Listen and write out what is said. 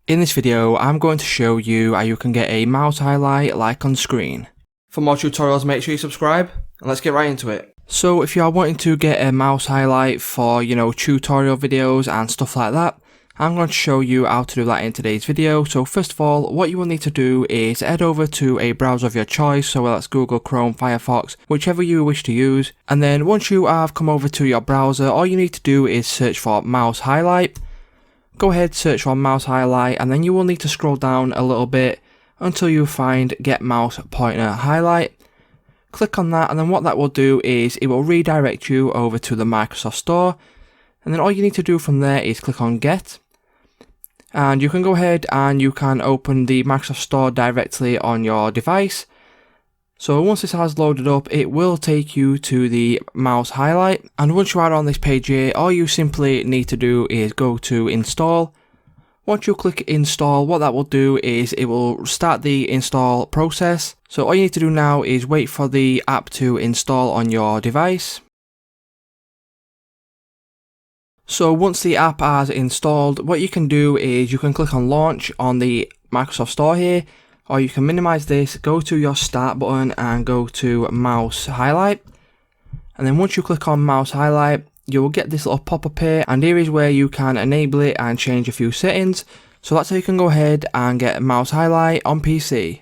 In this video, I'm going to show you how you can get a mouse highlight like on screen. For more tutorials, make sure you subscribe, and let's get right into it. So if you are wanting to get a mouse highlight for, tutorial videos and stuff like that, I'm going to show you how to do that in today's video. So first of all, what you will need to do is head over to a browser of your choice, so whether that's Google, Chrome, Firefox, whichever you wish to use. And then once you have come over to your browser, all you need to do is search for mouse highlight. Go ahead, search for mouse highlight, and then you will need to scroll down a little bit until you find get mouse pointer highlight. Click on that, and then what that will do is it will redirect you over to the Microsoft Store, and then all you need to do from there is click on get, and you can go ahead and you can open the Microsoft Store directly on your device. So once this has loaded up, it will take you to the mouse highlight, and once you are on this page here, all you simply need to do is go to install. Once you click install, what that will do is it will start the install process. So all you need to do now is wait for the app to install on your device. So once the app has installed, what you can do is you can click on launch on the Microsoft Store here, or you can minimize this, go to your start button and go to mouse highlight. And then once you click on mouse highlight, you will get this little pop-up here, and here is where you can enable it and change a few settings. So that's how you can go ahead and get mouse highlight on PC.